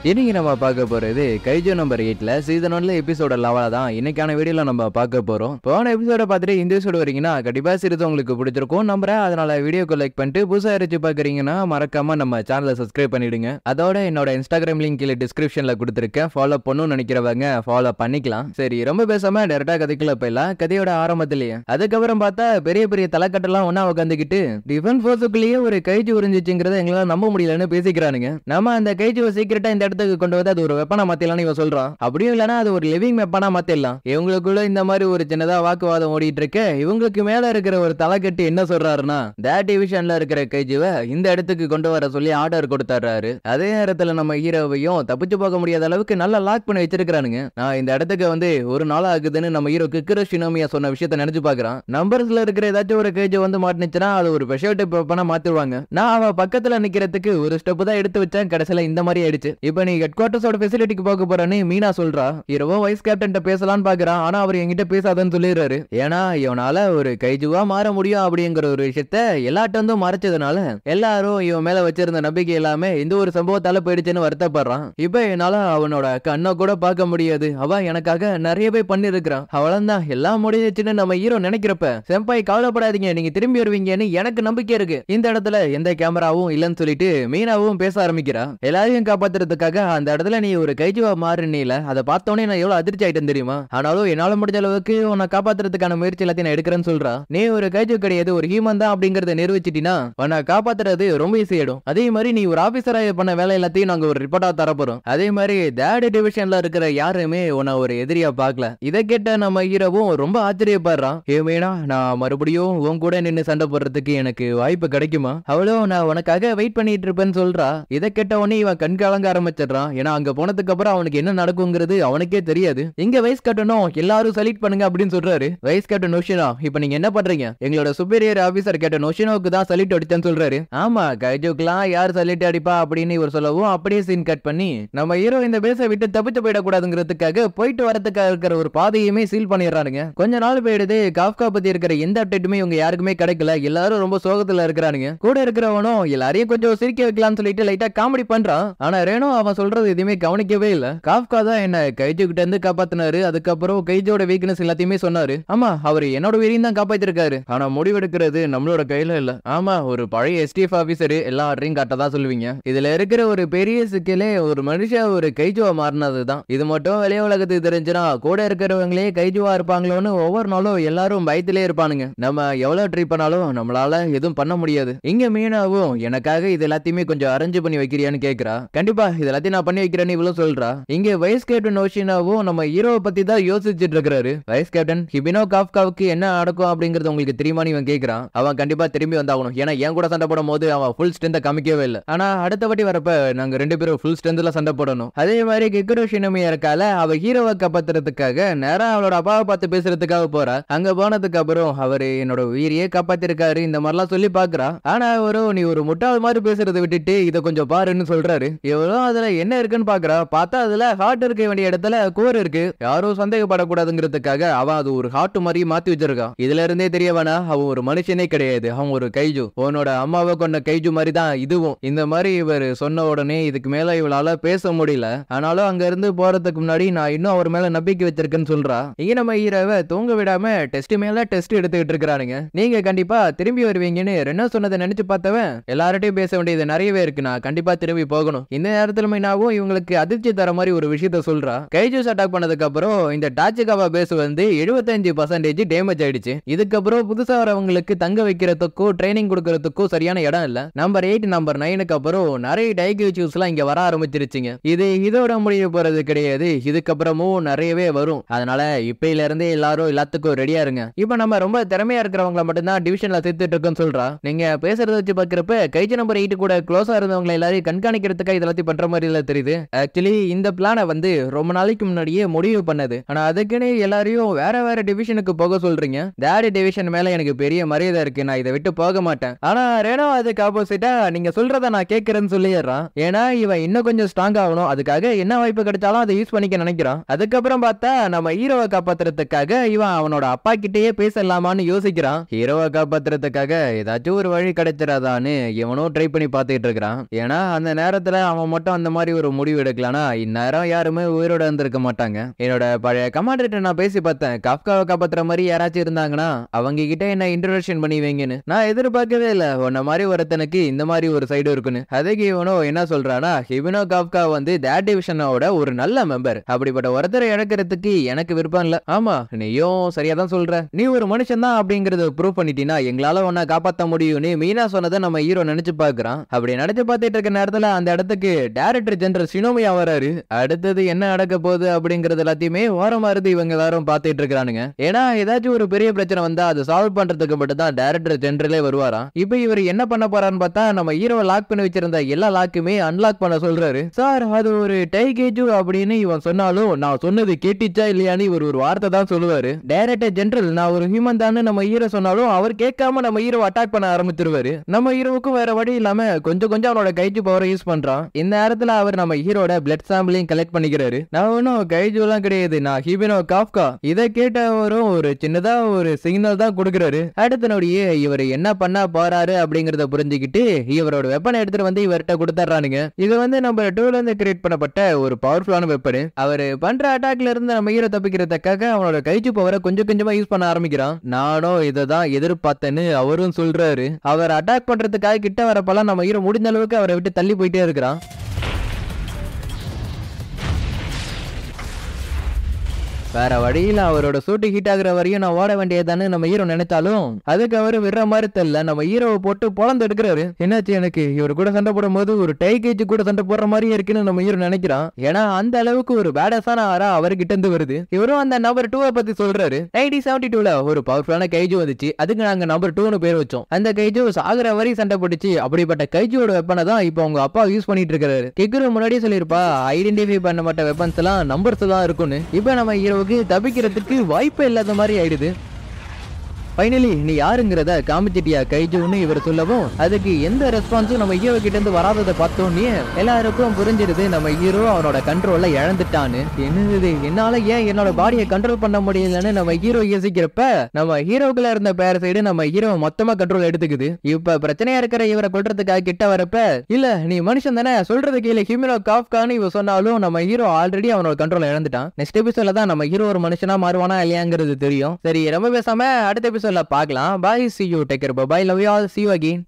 இன்னைக்கு நம்ம பார்க்க போறது கைஜோ நம்பர் 8ல சீசன் 1ல எபிசோட 11 தான் இன்னைக்கான வீடியோல நம்ம பார்க்க போறோம். போன எபிசோட பார்த்துட்டு இந்த எபிசோட வரீங்கன்னா கண்டிப்பா சிறிது உங்களுக்கு பிடிச்சிருக்கும் நம்புறேன். அதனால வீடியோக்கு லைக் பண்ணிட்டு புதுசா யாராச்சும் பாக்குறீங்கன்னா மறக்காம நம்ம சேனலை சப்ஸ்கிரைப் பண்ணிடுங்க. அதோட என்னோட இன்ஸ்டாகிராம் லிங்க் கீழே டிஸ்கிரிப்ஷன்ல கொடுத்துருக்கேன். ஃபாலோ பண்ணணும்னு நினைக்கிறவங்க ஃபாலோ பண்ணிக்கலாம். சரி, ரொம்ப பேசாம டேரக்டா கதைக்குள்ள போயிடலாம். கதையோட ஆரம்பத்திலேயே அதுக்கப்புறம் பார்த்தா பெரிய பெரிய தலைக்கட்டெல்லாம் ஒன்னா உட்காந்துக்கிட்டு டிஃபென்ஸ் ஃபோர்ஸுக்குள்ளேயே ஒரு கைஜு உறிஞ்சிச்சுங்கிறத எங்களால நம்ப முடியலன்னு பேசிக்கிறானுங்க. நம்ம அந்த கைஜுவை சீக்கிரட்டா இந்த இடத்துக்கு கொண்டு வந்து அது ஒரு வெப்பனா மாத்திடலாம் இவன் சொல்றான். அப்படியும் இல்லனா அது ஒரு லிவிங் வெப்பனா மாத்திடலாம். இவங்களுக்குள்ள இந்த மாதிரி ஒரு சின்னதா வாக்குவாதம் ஓடிட்டு இருக்கு. இவங்களுக்கு மேல இருக்கிற ஒரு தலைக்கட்டு என்ன சொல்றாருன்னா தட் டிவிஷன்ல இருக்கிற கைஜுவை இந்த இடத்துக்கு கொண்டு வர சொல்லி ஆர்டர் கொடுத்துறாரு. அதே நேரத்துல நம்ம ஹீரோவையும் தப்பிச்சு போக முடியாத அளவுக்கு நல்லா லாக் பண்ணி வச்சிருக்கானுங்க. நான் இந்த இடத்துக்கு வந்து ஒரு நாள் ஆகுதுன்னு நம்ம ஹீரோ கிக்கரோ ஷினோமியா சொன்ன விஷயத்தை நினைச்சு பாக்குறான். நம்பர்ஸ்ல இருக்கிற ஏதாச்சும் ஒரு கைஜு வந்து மாட்டினுச்சுன்னா அது ஒரு ஸ்பெஷல் டைப் வெப்பனா மாத்திடுவாங்க. நான் அவ பக்கத்துல நிக்கிறதுக்கு ஒரு ஸ்டெப் தான் எடுத்து வச்சேன், கடைசியில இந்த மாதிரி ஆயிடுச்சு. இப்ப நீ ஹெட் குவார்டர்ஸோட ஃபெசிலிட்டிக்கு போக போறேன்னு மீனா சொல்றா. ஹீரோவும் வைஸ் கேப்டன் பேசலான்னு பாக்குறான். ஆனா அவர் என்கிட்ட பேசாதன்னு சொல்லிடுறாரு. ஏன்னா இவனால ஒரு கைஜுவா மாற முடியும் அப்படிங்கிற ஒரு விஷயத்த எல்லாட்டும் மறைச்சதுனால எல்லாரும் இவன் மேல வச்சிருந்த நம்பிக்கை எல்லாமே இந்த ஒரு சம்பவத்தால போயிடுச்சுன்னு வருத்தப்படுறான். இப்ப என்னால அவனோட கண்ணை கூட பார்க்க முடியாது. அவன் எனக்காக நிறையவே பண்ணிருக்கிறான். அவளந்தான் எல்லாம் முடிஞ்சிச்சுன்னு நம்ம ஹீரோ நினைக்கிறப்ப செம்பாய் கவலைப்படாதீங்க, நீங்க திரும்பி வருவீங்கன்னு எனக்கு நம்பிக்கை இருக்கு. இந்த இடத்துல எந்த கேமராவும் இல்லன்னு சொல்லிட்டு மீனாவும் பேச ஆரம்பிக்கிறா. எல்லாரையும் காப்பாத்துறதுக்காக அந்த இடத்துல நீ ஒரு கைஜுவா மாறினீல, அதை பார்த்தோன்னே நான் எவ்வளவு அதிர்ச்சி ஆயிட்டேன் தெரியுமா. ஆனாலும் என்னால முடிஞ்ச அளவுக்கு உன்னை காப்பாத்துறதுக்கான முயற்சி எல்லாத்தையும் நான் எடுக்கிறேன்னு சொல்றா. நீ ஒரு கைஜு கிடையாது, ஒரு ஹியூமன் தான் அப்படிங்கறத நிரூபிச்சிட்டினா உன்னை காப்பாத்துறது ரொம்ப ஈஸி ஆயிடும். அதே மாதிரி நீ ஒரு ஆபீசரா பண்ண வேலை எல்லாத்தையும் நாங்க ஒரு ரிப்போர்ட்டா தரப்போறோம். அதே மாதிரி தேர்ட் டிவிஷன்ல இருக்கிற யாருமே உன்னை ஒரு எதிரியா பார்க்கல. இதை கேட்ட நம்ம ஹீரோவும் ரொம்ப ஆச்சரியப்படுறான். ஏமேனா நான் மறுபடியும் உன் கூட நின்று சண்டை போடுறதுக்கு எனக்கு வாய்ப்பு கிடைக்குமா? அவளும் நான் உனக்காக வெயிட் பண்ணிட்டு இருப்பேன்னு சொல்றா. இதை கேட்ட உடனே இவன் கண் கலங்க ஆரம்பிச்சிடறான். ஏன்னா அங்க போனதுக்கு அப்புறம் அவனுக்கு என்ன நடக்குங்கிறது அவனுக்கே தெரியாது. இங்க வைஸ் கேப்டனும் எல்லாரும் சலீட் பண்ணுங்க அப்படின்னு சொல்றாரு. வைஸ் கேப்டன் நோஷினா, இப்ப நீங்க என்ன பண்றீங்க? எங்களோட சுப்பீரியர் ஆபீசர் கேட்ட நோஷினோக்கு தான் சலீட் அடிச்சேன்னு சொல்றாரு. ஆமா, கைஜுக்குலாம் யார் சலீட் அடிப்பா அப்படின்னு இவர் சொல்லவும் அப்படியே சீன் கட் பண்ணி நம்ம ஹீரோ இந்த பேச விட்டு தப்பிச்சு போயிடக்கூடாதுங்கிறதுக்காக போயிட்டு வரதுக்காக இருக்கிற ஒரு பாதையுமே சீல் பண்ணிடுறானுங்க. கொஞ்ச நாள் போயிடுது. காஃப்கா பத்தி இருக்கிற எந்த அப்டேட்டுமே இவங்க யாருக்குமே கிடைக்கல. எல்லாரும் ரொம்ப சோகத்துல இருக்கிறானுங்க. கூட இருக்கிறவனும் எல்லாரையும் கொஞ்சம் சிரிக்க வைக்கலாம்னு சொல்லிட்டு லைட்டா காமெடி பண்றான். ஆனா ரேனோ அவன் சொல்றது எதுவுமே கவனிக்கவே இல்ல. காஃப்கா தான் என்ன கைஜு கிட்ட இருந்து காப்பாத்தினாரு. அதுக்கப்புறம் கைஜோட வீக்னஸ் எல்லாத்தையுமே சொன்னாரு. ஆமா, அவர் என்னோட வீரையும் தான் காப்பாத்திருக்காரு. ஆனா முடிவெடுக்கிறது நம்மளோட கையில இல்ல. ஆமா, ஒரு பழைய எஸ்டிஎஃப் ஆபீசர் எல்லாரையும் காட்டதான் சொல்லுவீங்க. இதுல இருக்கிற ஒரு பெரிய சிக்கலே ஒரு மனுஷன் ஒரு கைஜுவா மாறினதுதான். இது மட்டும் வெளிய உலகத்துக்கு தெரிஞ்சுனா கூட இருக்கிறவங்களே கைஜுவா இருப்பாங்களோன்னு ஒவ்வொரு நாளும் எல்லாரும் பயத்திலே இருப்பானுங்க. நம்ம எவ்வளவு ட்ரை பண்ணாலும் நம்மளால எதுவும் பண்ண முடியாது. இங்க மீனாவும் எனக்காக இது எல்லாத்தையுமே கொஞ்சம் அரேஞ்ச் பண்ணி வைக்கிறியான்னு கேக்குறா. கண்டிப்பா இது எல்லாத்தையும் நான் பண்ணி வைக்கிறேன்னு இவ்வளவு சொல்றா. இங்க வைஸ் கேப்டன் நோஷினாவும் நம்ம ஹீரோவை பத்தி தான் யோசிச்சுட்டு இருக்காரு. வைஸ் கேப்டன் ஹிபினோ காஃப்காவுக்கு என்ன நடக்கும் அப்படிங்கறது உங்களுக்கு தெரியுமான்னு இவன் கேக்குறான். அவன் கண்டிப்பா திரும்பி வந்தாகணும். ஏன்னா என் கூட சண்டை போடும் போது அவன் ஃபுல் ஸ்ட்ரென்த் காமிக்கவே இல்லை. ஆனா அடுத்த வாட்டி வரப்ப நாங்க ரெண்டு பேரும் ஃபுல் ஸ்ட்ரென்த்ல சண்டை போடணும். அதே மாதிரி கிக்கரோ ஷினோமியா இருக்கால, அவ ஹீரோவை காப்பாத்துறதுக்காக நேரா அவளோட அப்பாவை பார்த்து பேசுறதுக்காக போறா. அங்க போனதுக்கு அப்புறம் அவரு என்னோட உயிரியே காப்பாத்திருக்காரு இந்த மாதிரிலாம் சொல்லி பாக்குறா. ஆனா அவரும் நீ ஒரு முட்டாள் மாதிரி பேசுறதை விட்டுட்டு இதை கொஞ்சம் பாருன்னு சொல்றாரு. எவ்வளோ அதுல என்ன இருக்குன்னு பாக்குறா. பார்த்தா அதுல ஹார்ட் இருக்க வேண்டிய இடத்துல கோர் இருக்கு. யாரும் சந்தேகப்படக்கூடாதுங்கிறதுக்காக அவன் அது ஒரு ஹார்ட் மாதிரி மாத்தி வச்சிருக்கான். இதுல இருந்தே தெரியவனா அவன் ஒரு மனுஷனே கிடையாது, அவன் ஒரு கைஜு. உன்னோட அம்மாவை கொண்ட கைஜு மாதிரி தான் இதுவும். இந்த மாதிரி இவர் சொன்ன உடனே இதுக்கு மேல இவளால பேச முடியல. ஆனாலும் அங்க இருந்து போறதுக்கு முன்னாடி நான் இன்னும் அவர் மேல நம்பிக்கை வச்சிருக்கேன்னு சொல்றா. இங்க நம்ம ஹீரோவை தூங்க விடாம டெஸ்ட் மேல டெஸ்ட் எடுத்துக்கிட்டு இருக்கிறானுங்க. நீங்க கண்டிப்பா திரும்பி வருவீங்கன்னு ரெண்டா சொன்னதை நினைச்சு பார்த்தவன் எல்லார்ட்டையும் பேச வேண்டியது நிறையவே இருக்கு, நான் கண்டிப்பா திரும்பி போகணும். இந்த நேரத்துல மீனாவும் இவங்களுக்கு அதிர்ச்சி தர மாதிரி ஒரு விஷயத்த சொல்றா. கைஜூஸ் அட்டாக் பண்ணதுக்கு அப்புறம் இந்த டாச்சிகாவா பேஸ் வந்து 75% டேமேஜ் ஆயிடுச்சு. இதுக்கப்புறம் புதுசா வரவங்களுக்கு தங்க வைக்கிறதுக்கோ ட்ரைனிங் கொடுக்கறதுக்கோ சரியான இடம் இல்ல. நம்பர் 8 நம்பர் 9க்கு அப்புறம் நிறைய டைக்யூஸ் எல்லாம் இங்க வர ஆரம்பிச்சிருச்சுங்க. இது இதோட முடிய போறது கிடையாது, இதுக்கப்புறமும் நிறையவே வரும். அதனால இப்பையில இருந்தே எல்லாரும் எல்லாத்துக்கும் ரெடியா இருங்க. இப்ப நம்ம ரொம்ப திறமையா இருக்கிறவங்கள மட்டும்தான் டிவிஷன்ல சேர்த்துட்டு இருக்கோம்னு சொல்றா. நீங்க பேசுறத வச்சு பாக்குறப்ப கைஜு நம்பர் 8 கூட க்ளோஸா இருந்தவங்க எல்லாரையும் கண்காணிக்கிறதுக்காக இதெல்லாத்தையும் பண்ற மாதிரி இல்ல தெரியுது. ஆக்சுவலி இந்த பிளானை வந்து ரொம்ப நாளைக்கு முன்னாடியே முடிவு பண்ணது. ஆனா அதுக்குன்னு எல்லாரையும் வேற வேற டிவிஷனுக்கு போக சொல்றீங்க. தேர்ட் டிவிஷன் மேல எனக்கு பெரிய மரியாதை இருக்கு, நான் இதை விட்டு போக மாட்டேன். ஆனா ரேனோ அதுக்கு ஆப்போசிட்டா நீங்க சொல்றத நான் கேட்கறேன்னு சொல்லிடுறான். ஏன்னா இவன் இன்னும் கொஞ்சம் ஸ்ட்ராங் ஆகணும், அதுக்காக என்ன வாய்ப்பு கிடைச்சாலும் அதை யூஸ் பண்ணிக்க நினைக்கிறான். அதுக்கப்புறம் பார்த்தா நம்ம ஹீரோவை காப்பாத்துறதுக்காக இவன் அவனோட அப்பா கிட்டேயே பேசலாமான்னு யோசிக்கிறான். ஹீரோவை காப்பாத்துறதுக்காக ஏதாச்சும் ஒரு வழி கிடைச்சிடாதான்னு இவனும் ட்ரை பண்ணி பார்த்துட்டு இருக்கிறான். ஏன்னா அந்த நேரத்துல அவன் மட்டும் அந்த மாதிரி ஒரு முடிவு எடுக்கலாம்னா இந்நேரம் யாருமே உயிரோட இருந்திருக்க மாட்டாங்க. என்னோட பழைய கமாண்டர்ட்ட நான் பேசி பார்த்தேன், காஃப்காவை காப்பாத்துற மாதிரி யாராச்சும் இருந்தாங்கன்னா அவங்க கிட்ட என்ன இன்ட்ரோடக்ஷன் பண்ணி வைங்கன்னு. நான் எதிர்பார்க்கவே இல்ல உன்ன மாதிரி ஒருத்தனுக்கு இந்த மாதிரி ஒரு சைடு இருக்குன்னு. அதுக்கு இவனோ என்ன சொல்றானா, ஹிபினோ காஃப்கா வந்து தேட் டிவிஷனோட ஒரு நல்ல மெம்பர். அப்படிப்பட்ட ஒருத்தரை இழக்கிறதுக்கு எனக்கு விருப்பம் இல்ல. ஆமா, நீயும் சரியா தான் சொல்ற. நீ ஒரு மனுஷன் தான் அப்படிங்கறத ப்ரூவ் பண்ணிட்டீனா எங்களால உன்னை காப்பாத்த முடியும்னு மீனா சொன்னதை நம்ம ஹீரோ நினைச்சு பாக்குறான். அப்படி நினைச்சு பார்த்துட்டு இருக்க நேரத்துல அந்த இடத்துக்கு டைரக்டர் ஜெனரல் ஷினோமியா வராரு. அடுத்தது என்ன நடக்க போகுது அப்படிங்கறது எல்லாத்தையுமே ஓரமா இருந்து இவங்க எல்லாரும் பார்த்துட்டு இருக்கானுங்க. ஏன்னா ஏதாச்சும் ஒரு பெரிய பிரச்சனை வந்தா அதை சால்வ் பண்றதுக்கு மட்டும் தான் டைரக்டர் ஜெனரலே வருவாராம். இப்போ இவர் என்ன பண்ண போறான்னு பார்த்தா நம்ம ஹீரோ லாக் பண்ணி வச்சிருந்த எல்லா லாக்குமே அன்லாக் பண்ண சொல்றாரு. சார் அது ஒரு டைகேஜு அப்படின்னு இவன் சொன்னாலும் நான் சொன்னது கேட்டுச்சா இல்லையான்னு இவர் ஒரு வார்த்தை தான் சொல்லுவாரு. டைரக்டர் ஜெனரல் நான் ஒரு ஹியூமன் தான் நம்ம ஹீரோ சொன்னாலும் அவர் கேட்காம நம்ம ஹீரோ அட்டாக் பண்ண ஆரம்பிச்சிருவாரு. நம்ம ஹீரோவுக்கும் வேற வழி இல்லாம கொஞ்சம் கொஞ்சம் அவனோட கைஜு பவரை யூஸ் பண்றான். இந்த நேரத்துல அவர் நம்ம ஹீரோட பிளட் சாம்பிளையும் கலெக்ட் பண்ணிக்கிறாரு. நான் ஒன்னும் கைஜு எல்லாம் கிடையாது, நான் ஹிபினோ காஃப்கா. இதை கேட்டவரும் ஒரு சின்னதா ஒரு சிக்னல் தான் கொடுக்கிறாரு. அடுத்த நொடியே இவர் என்ன பண்ண போறாரு அப்படிங்கறத புரிஞ்சுக்கிட்டு இவரோட வெப்பனை எடுத்துட்டு வந்து இவர்கிட்ட கொடுத்துறானுங்க. இது வந்து நம்ம 2ல இருந்து கிரியேட் பண்ணப்பட்ட ஒரு பவர்ஃபுல்லான வெப்பன். அவர் பண்ற அட்டாக்ல இருந்து நம்ம ஹீரோ தப்பிக்கிறதுக்காக அவனோட கைஜு பவரை கொஞ்சம் கொஞ்சமா யூஸ் பண்ண ஆரம்பிக்கிறான். நானும் இததான் எதிர்பார்த்தேன்னு அவரும் சொல்றாரு. அவர் அட்டாக் பண்றதுக்காக கிட்ட வரப்பெல்லாம் நம்ம ஹீரோ முடிஞ்ச அளவுக்கு அவரை விட்டு தள்ளி போயிட்டே இருக்கிறான். வேற வழியில அவரோட சூட்டு ஹீட் ஆகுற வரையும் நான் ஓட வேண்டியதானு நம்ம ஹீரோ நினைத்தாலும் அதுக்கு அவரு விடுற மாதிரி தெரியல. நம்ம ஹீரோவை போட்டு பொழந்து எடுக்கிறாரு. என்னாச்சு எனக்கு இவர் கூட சண்டை போடும் போது ஒரு டைகேஜ் கூட சண்டை போடுற மாதிரி இருக்குன்னு நம்ம ஹீரோ நினைக்கிறான். ஏன்னா அந்த அளவுக்கு ஒரு பேடஸான ஆரா அவர்கிட்ட இருந்து வருது. இவரும் அந்த நம்பர் 2 பத்தி சொல்றாரு. 1972ல ஒரு பவர்ஃபுல்லான கைஜு வந்துச்சு, அதுக்கு நாங்க நம்பர் 2னு பேர் வச்சோம். அந்த கைஜு சாகுற வரை சண்டை போட்டுச்சு. அப்படிப்பட்ட கைஜுவோட வெப்பனை தான் இப்போ அவங்க அப்பா யூஸ் பண்ணிட்டு இருக்காரு. கிக்குரு முன்னாடியே சொல்லிருப்பா ஐடென்டிஃபை பண்ணப்பட்ட வெப்பன்ஸ் எல்லாம் நம்பர்ஸ் தான் இருக்குன்னு. இப்ப நம்ம ஹீரோ தப்பிக்கிறதுக்கு வாய்ப்பே இல்லாத மாதிரி ஆயிடுது. ஃபைனலி நீ யாருங்கிறத காமிச்சிட்டியா கைஜுன்னு இவர் சொல்லவும் அதுக்கு எந்த ரெஸ்பான்ஸும் நம்ம ஹீரோ கிட்ட இருந்து வராததை பார்த்தோன்னே எல்லாருக்கும் புரிஞ்சிருது நம்ம ஹீரோ அவனோட கண்ட்ரோல்ல இழந்துட்டான்னு. என்னது என்னால ஏன் என்னோட பாடியை கண்ட்ரோல் பண்ண முடியலன்னு நம்ம ஹீரோ யோசிக்கிறப்ப நம்ம ஹீரோக்குள்ள இருந்த பேர் சைடு நம்ம ஹீரோ மொத்தமா கண்ட்ரோல் எடுத்துக்குது. இப்ப பிரச்சனையா இருக்கிற இவரை கொல்றதுக்காக கிட்ட வரப்ப இல்ல நீ மனுஷன் தானே சொல்றது கீழே ஹிபினோ காஃப்கான்னு இவ சொன்னாலும் நம்ம ஹீரோ ஆல்ரெடி அவனோட கண்ட்ரோல் இழந்துட்டான். நெக்ஸ்ட் எபிசோட்ல தான் நம்ம ஹீரோ ஒரு மனுஷனா மாறுவானா இல்லையாங்கிறது தெரியும். சரி ரொம்ப பேசாம அடுத்த எபிசோட்ல பார்க்கலாம். Bye, see you, take care, bye, love you all, see you again.